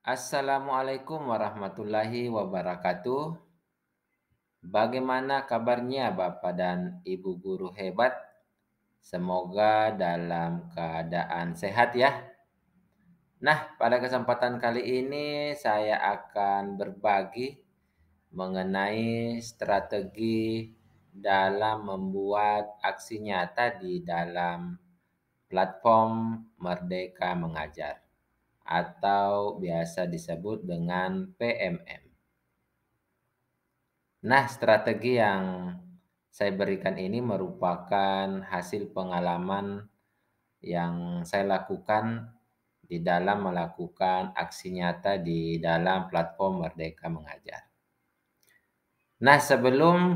Assalamualaikum warahmatullahi wabarakatuh. Bagaimana kabarnya Bapak dan Ibu guru hebat? Semoga dalam keadaan sehat ya. Nah, pada kesempatan kali ini saya akan berbagi mengenai strategi dalam membuat aksi nyata di dalam platform Merdeka Mengajar atau biasa disebut dengan PMM. Nah, strategi yang saya berikan ini merupakan hasil pengalaman yang saya lakukan di dalam melakukan aksi nyata di dalam platform Merdeka Mengajar. Nah, sebelum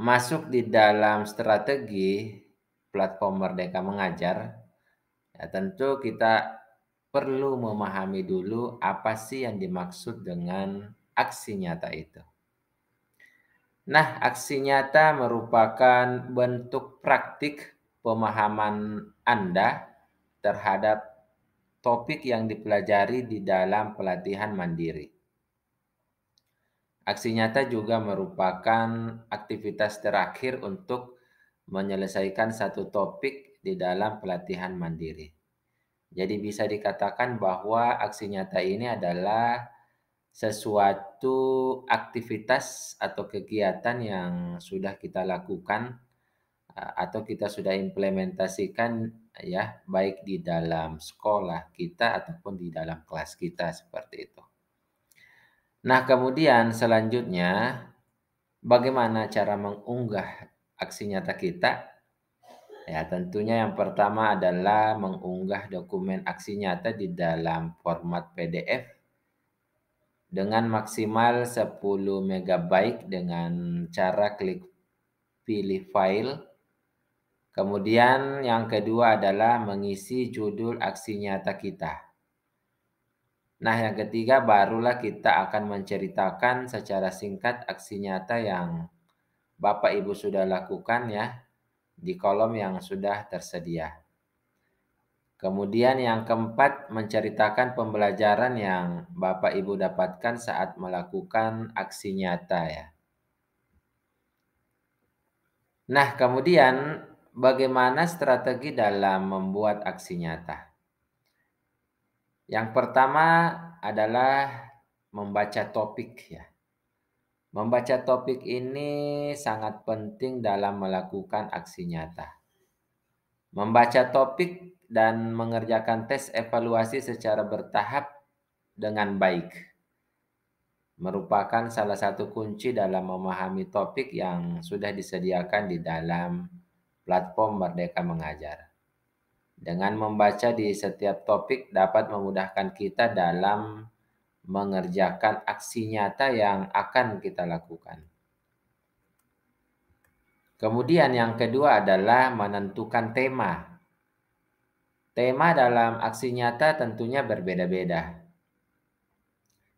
masuk di dalam strategi platform Merdeka Mengajar, ya tentu kita perlu memahami dulu apa sih yang dimaksud dengan aksi nyata itu. Nah, aksi nyata merupakan bentuk praktik pemahaman Anda terhadap topik yang dipelajari di dalam pelatihan mandiri. Aksi nyata juga merupakan aktivitas terakhir untuk menyelesaikan satu topik di dalam pelatihan mandiri. Jadi bisa dikatakan bahwa aksi nyata ini adalah sesuatu aktivitas atau kegiatan yang sudah kita lakukan atau kita sudah implementasikan ya, baik di dalam sekolah kita ataupun di dalam kelas kita seperti itu. Nah, kemudian selanjutnya bagaimana cara mengunggah aksi nyata kita? Ya, tentunya yang pertama adalah mengunggah dokumen aksi nyata di dalam format PDF dengan maksimal 10 megabyte dengan cara klik pilih file. Kemudian yang kedua adalah mengisi judul aksi nyata kita. Nah, yang ketiga barulah kita akan menceritakan secara singkat aksi nyata yang Bapak Ibu sudah lakukan ya di kolom yang sudah tersedia. Kemudian yang keempat menceritakan pembelajaran yang Bapak Ibu dapatkan saat melakukan aksi nyata ya. Nah, kemudian bagaimana strategi dalam membuat aksi nyata? Yang pertama adalah membaca topik ya. Membaca topik ini sangat penting dalam melakukan aksi nyata. Membaca topik dan mengerjakan tes evaluasi secara bertahap dengan baik merupakan salah satu kunci dalam memahami topik yang sudah disediakan di dalam platform Merdeka Mengajar. Dengan membaca di setiap topik dapat memudahkan kita dalam mengerjakan aksi nyata yang akan kita lakukan. Kemudian yang kedua adalah menentukan tema. Tema dalam aksi nyata tentunya berbeda-beda.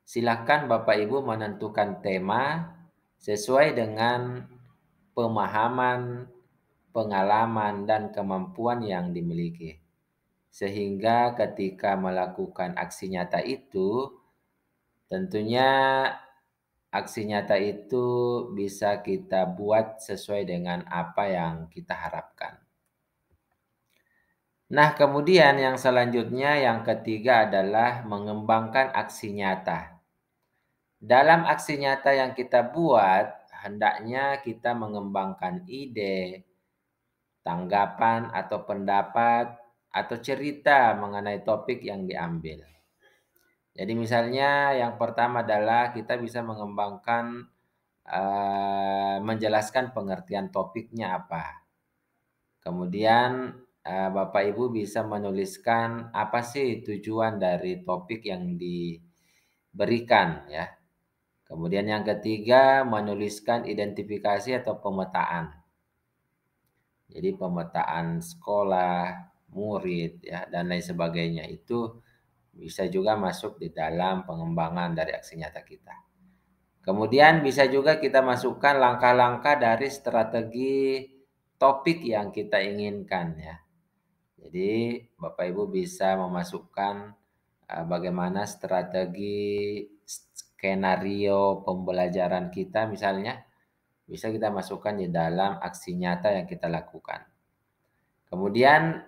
Silakan Bapak Ibu menentukan tema sesuai dengan pemahaman, pengalaman, dan kemampuan yang dimiliki. Sehingga ketika melakukan aksi nyata itu, tentunya aksi nyata itu bisa kita buat sesuai dengan apa yang kita harapkan. Nah, kemudian yang selanjutnya, yang ketiga adalah mengembangkan aksi nyata. Dalam aksi nyata yang kita buat, hendaknya kita mengembangkan ide, tanggapan atau pendapat, atau cerita mengenai topik yang diambil. Jadi misalnya yang pertama adalah kita bisa mengembangkan, menjelaskan pengertian topiknya apa. Kemudian, Bapak Ibu bisa menuliskan apa sih tujuan dari topik yang diberikan ya. Kemudian yang ketiga, menuliskan identifikasi atau pemetaan. Jadi pemetaan sekolah, murid ya, dan lain sebagainya itu bisa juga masuk di dalam pengembangan dari aksi nyata kita. Kemudian bisa juga kita masukkan langkah-langkah dari strategi topik yang kita inginkan ya. Jadi Bapak Ibu bisa memasukkan bagaimana strategi skenario pembelajaran kita misalnya, bisa kita masukkan di dalam aksi nyata yang kita lakukan. Kemudian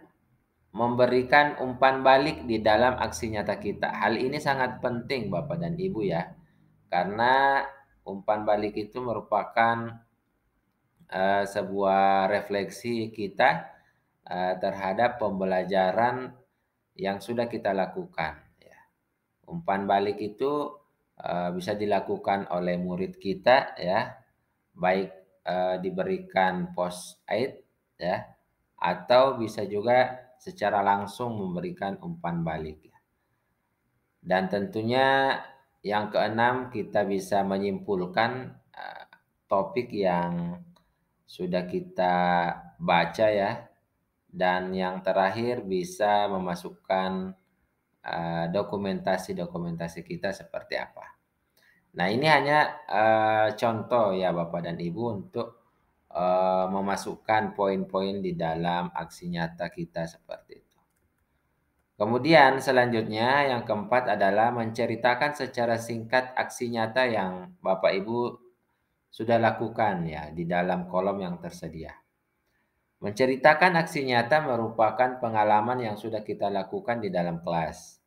memberikan umpan balik di dalam aksi nyata kita. Hal ini sangat penting Bapak dan Ibu ya, karena umpan balik itu merupakan sebuah refleksi kita terhadap pembelajaran yang sudah kita lakukan. Ya. Umpan balik itu bisa dilakukan oleh murid kita ya, baik diberikan post-it ya, atau bisa juga secara langsung memberikan umpan balik. Ya. Dan tentunya yang keenam kita bisa menyimpulkan topik yang sudah kita baca ya, dan yang terakhir bisa memasukkan dokumentasi-dokumentasi kita seperti apa. Nah, ini hanya contoh ya Bapak dan Ibu untuk memasukkan poin-poin di dalam aksi nyata kita seperti itu. Kemudian selanjutnya yang keempat adalah menceritakan secara singkat aksi nyata yang Bapak Ibu sudah lakukan ya di dalam kolom yang tersedia. Menceritakan aksi nyata merupakan pengalaman yang sudah kita lakukan di dalam kelas.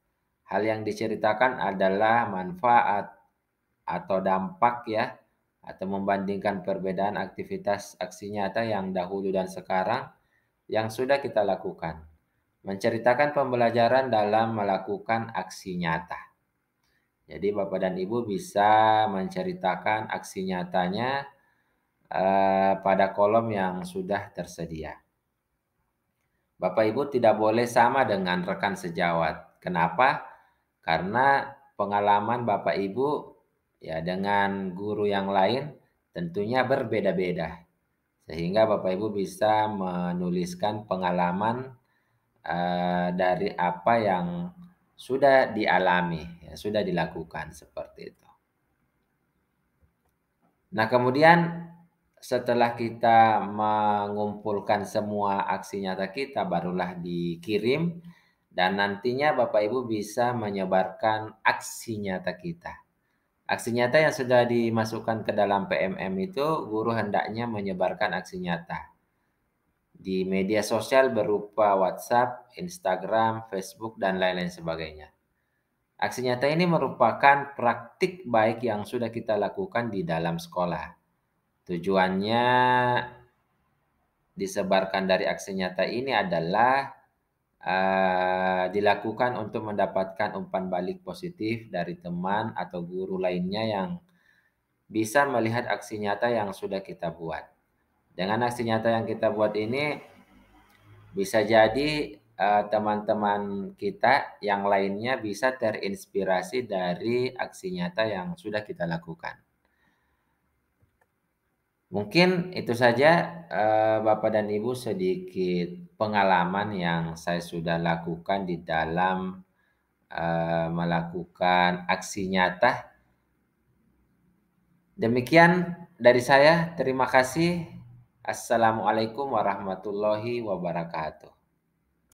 Hal yang diceritakan adalah manfaat atau dampak ya, atau membandingkan perbedaan aktivitas aksi nyata yang dahulu dan sekarang yang sudah kita lakukan. Menceritakan pembelajaran dalam melakukan aksi nyata. Jadi Bapak dan Ibu bisa menceritakan aksi nyatanya pada kolom yang sudah tersedia. Bapak Ibu tidak boleh sama dengan rekan sejawat. Kenapa? Karena pengalaman Bapak Ibu ya dengan guru yang lain tentunya berbeda-beda. Sehingga Bapak Ibu bisa menuliskan pengalaman dari apa yang sudah dialami, ya, sudah dilakukan seperti itu. Nah, kemudian setelah kita mengumpulkan semua aksi nyata kita, barulah dikirim dan nantinya Bapak Ibu bisa menyebarkan aksi nyata kita. Aksi nyata yang sudah dimasukkan ke dalam PMM itu, guru hendaknya menyebarkan aksi nyata di media sosial berupa WhatsApp, Instagram, Facebook, dan lain-lain sebagainya. Aksi nyata ini merupakan praktik baik yang sudah kita lakukan di dalam sekolah. Tujuannya disebarkan dari aksi nyata ini adalah dilakukan untuk mendapatkan umpan balik positif dari teman atau guru lainnya yang bisa melihat aksi nyata yang sudah kita buat. Dengan aksi nyata yang kita buat ini, bisa jadi teman-teman kita yang lainnya bisa terinspirasi dari aksi nyata yang sudah kita lakukan. Mungkin itu saja Bapak dan Ibu sedikit pengalaman yang saya sudah lakukan di dalam melakukan aksi nyata. Demikian dari saya, terima kasih. Assalamualaikum warahmatullahi wabarakatuh.